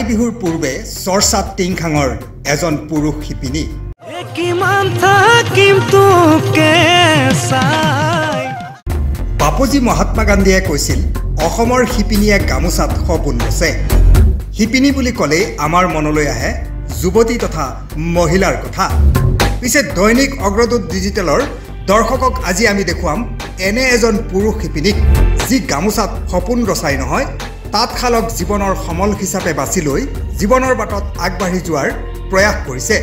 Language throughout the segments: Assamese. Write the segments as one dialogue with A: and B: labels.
A: বিহুৰ পূৰ্বে চৰ্চাত টিংখাঙৰ এজন পুৰুষ শিপিনী বাপুজী মহাত্মা গান্ধীয়ে কৈছিল অসমৰ শিপিনীয়ে গামোচাত সপোন ৰচে শিপিনী বুলি ক'লে আমাৰ মনলৈ আহে যুৱতী তথা মহিলাৰ কথা পিছে দৈনিক অগ্ৰদূত ডিজিটেলৰ দৰ্শকক আজি আমি দেখুৱাম এনে এজন পুৰুষ শিপিনীক যি গামোচাত সপোন ৰচাই নহয় তাঁতশালক জীৱনৰ সমল হিচাপে বাছি লৈ জীৱনৰ বাটত আগবাঢ়ি যোৱাৰ প্ৰয়াস কৰিছে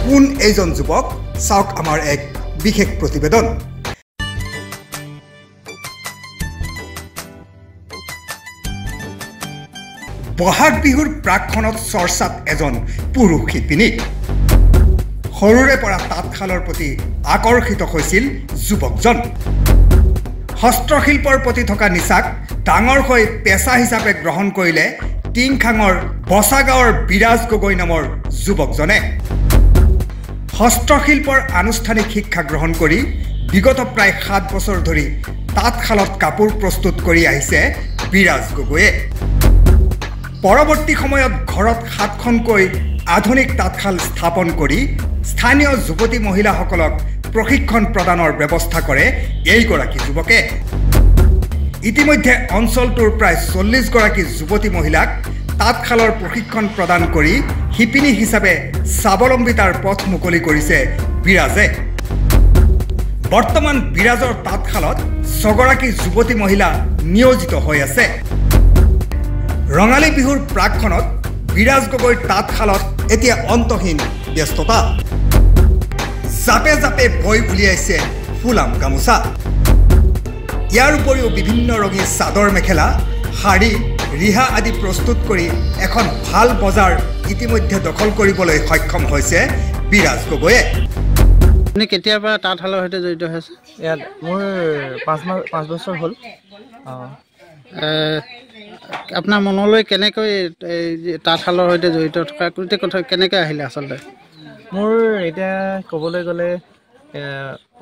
A: কোন এইজন যুৱক চাওক আমাৰ এক বিশেষ প্ৰতিবেদন বহাগ বিহুৰ প্ৰাকখনত চৰ্চাত এজন পুৰুষ শিপিনী সৰুৰে পৰা তাঁতশালৰ প্ৰতি আকৰ্ষিত হৈছিল যুৱকজন হস্তশিল্পৰ প্ৰতি থকা নিচাক ডাঙৰকৈ পেছা হিচাপে গ্ৰহণ কৰিলে টিংখাঙৰ বছাগাঁৱৰ বিৰাজ গগৈ নামৰ যুৱকজনে হস্তশিল্পৰ আনুষ্ঠানিক শিক্ষা গ্ৰহণ কৰি বিগত প্ৰায় 7 বছৰ ধৰি তাঁতশালত কাপোৰ প্ৰস্তুত কৰি আহিছে বিৰাজ গগৈয়ে পৰৱৰ্তী সময়ত ঘৰত 7খনকৈ আধুনিক তাঁতশাল স্থাপন কৰি স্থানীয় যুৱতী মহিলাসকলক প্ৰশিক্ষণ প্ৰদানৰ ব্যৱস্থা কৰে এইগৰাকী যুৱকে ইতিমধ্যে অঞ্চলটোৰ প্ৰায় 40 গৰাকী যুৱতী মহিলাক তাঁতশালৰ প্ৰশিক্ষণ প্ৰদান কৰি শিপিনী হিচাপে স্বাৱলম্বিতাৰ পথ মুকলি কৰিছে বিৰাজে বৰ্তমান বিৰাজৰ তাঁতশালত 6 গৰাকী যুৱতী মহিলা নিয়োজিত হৈ আছে ৰঙালী বিহুৰ প্ৰাকখনত বিৰাজ গগৈৰ তাঁতশালত এতিয়া অন্তহীন ব্যস্ততা জাপে জাপে বৈ উলিয়াইছে ফুলাম গামোচা ইয়াৰ উপৰিও বিভিন্ন ৰঙী চাদৰ মেখেলা শাড়ী ৰিহা আদি প্ৰস্তুত কৰি এখন ভাল বজাৰ ইতিমধ্যে দখল কৰিবলৈ সক্ষম হৈছে বিৰাজ গগৈয়ে
B: আপুনি কেতিয়াৰ পৰা তাঁতশালৰ সৈতে জড়িত হৈছে
C: ইয়াত মোৰ 5 বছৰ হ'ল
B: আপোনাৰ মনলৈ কেনেকৈ তাঁতশালৰ সৈতে জড়িত থকা গোটেই কথা কেনেকৈ আহিলে আচলতে
C: মোৰ এতিয়া ক'বলৈ গ'লে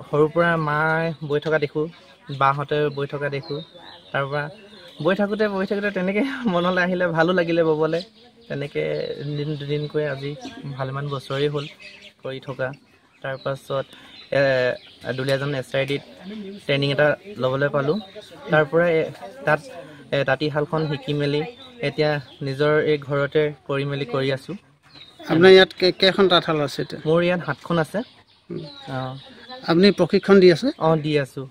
C: সৰুৰ পৰা মায়ে বৈ থকা দেখোঁ বাহঁতে বৈ থকা দেখোঁ তাৰপৰা বৈ থাকোঁতে তেনেকৈ মনলৈ আহিলে ভালো লাগিলে ব'বলৈ তেনেকৈ দুদিনকৈ আজি ভালেমান বছৰেই হ'ল কৰি থকা তাৰপাছত দুলীয়াজান SIDত ট্ৰেইনিং এটা ল'বলৈ পালোঁ তাৰপৰা তাত তাঁতীশালখন শিকি মেলি এতিয়া নিজৰ এই ঘৰতে কৰি আছোঁ
B: আপোনাৰ ইয়াত কেইখন তাঁতশাল আছে এতিয়া
C: মোৰ ইয়াত 7খন আছে
B: আপুনি প্ৰশিক্ষণ দি আছে
C: দি আছোঁ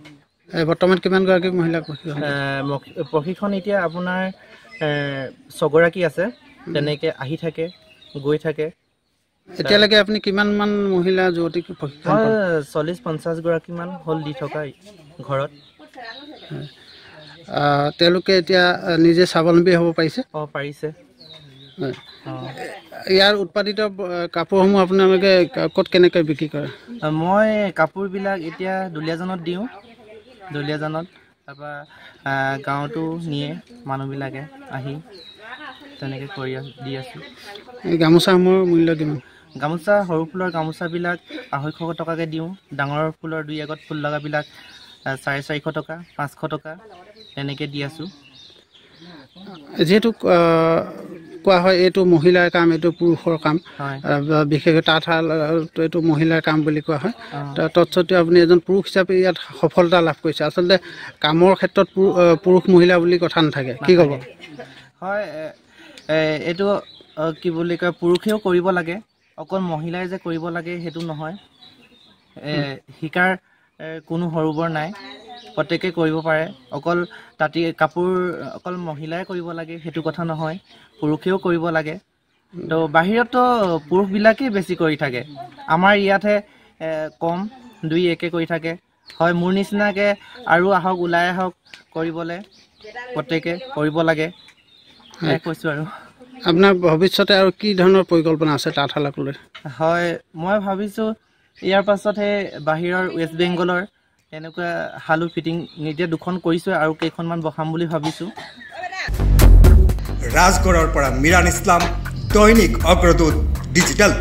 B: বৰ্তমান কিমানগৰাকী মহিলাক
C: প্ৰশিক্ষণ এতিয়া আপোনাৰ 6 গৰাকী আছে তেনেকৈ আহি থাকে গৈ থাকে
B: এতিয়ালৈকে আপুনি কিমানমান মহিলা যুৱতীক প্ৰশিক্ষণ
C: 40-50 গৰাকীমান হ'ল দি থকা ঘৰত
B: তেওঁলোকে এতিয়া নিজে স্বাৱলম্বী হ'ব পাৰিছে
C: পাৰিছে
B: ইয়াৰ উৎপাদিত কাপোৰসমূহ আপোনালোকে ক'ত কেনেকৈ বিক্ৰী কৰে
C: মই কাপোৰবিলাক এতিয়া দুলীয়াজানত দিওঁ দুলীয়াজানত তাৰপৰা গাঁৱতো নিয়ে মানুহবিলাকে আহি তেনেকৈ কৰি দি আছোঁ
B: এই গামোচাসমূহৰ মূল্য কিমান
C: গামোচা সৰু ফুলৰ গামোচাবিলাক 250 টকাকৈ দিওঁ ডাঙৰ ফুলৰ 2 আগত ফুল লগাবিলাক 450 টকা 500 টকা তেনেকৈ দি আছোঁ
B: যিহেতু কোৱা হয় এইটো মহিলাৰ কাম এইটো পুৰুষৰ কাম বিশেষকৈ তাঁতশাল এইটো মহিলাৰ কাম বুলি কোৱা হয় তৎসত্ত্বেও আপুনি এজন পুৰুষ হিচাপে ইয়াত সফলতা লাভ কৰিছে আচলতে কামৰ ক্ষেত্ৰত পুৰুষ মহিলা বুলি কথা নাথাকে কি ক'ব
C: হয় এইটো কি বুলি কয় পুৰুষেও কৰিব লাগে অকল মহিলাই যে কৰিব লাগে সেইটো নহয় শিকাৰ কোনো সৰু বৰ নাই প্ৰত্যেকে কৰিব পাৰে অকল তাঁতি কাপোৰ অকল মহিলাই কৰিব লাগে সেইটো কথা নহয় পুৰুষেও কৰিব লাগে তো বাহিৰতো পুৰুষবিলাকেই বেছি কৰি থাকে আমাৰ ইয়াতহে কম 2-1 কৰি থাকে হয় মোৰ নিচিনাকৈ আৰু আহক ওলাই আহক কৰিবলৈ প্ৰত্যেকে কৰিব লাগে কৈছোঁ আৰু
B: আপোনাৰ ভৱিষ্যতে আৰু কি ধৰণৰ পৰিকল্পনা আছে তাঁতশালক লৈ
C: হয় মই ভাবিছোঁ ইয়াৰ পাছতহে বাহিৰৰ ৱেষ্ট বেংগলৰ এনেকুৱা হালু ফিটিং এতিয়া 2খন কৰিছোঁ আৰু কেইখনমান বহাম বুলি ভাবিছোঁ
A: ৰাজগড়ৰ পৰা মিৰাণ ইছলাম দৈনিক অগ্ৰদূত ডিজিটেল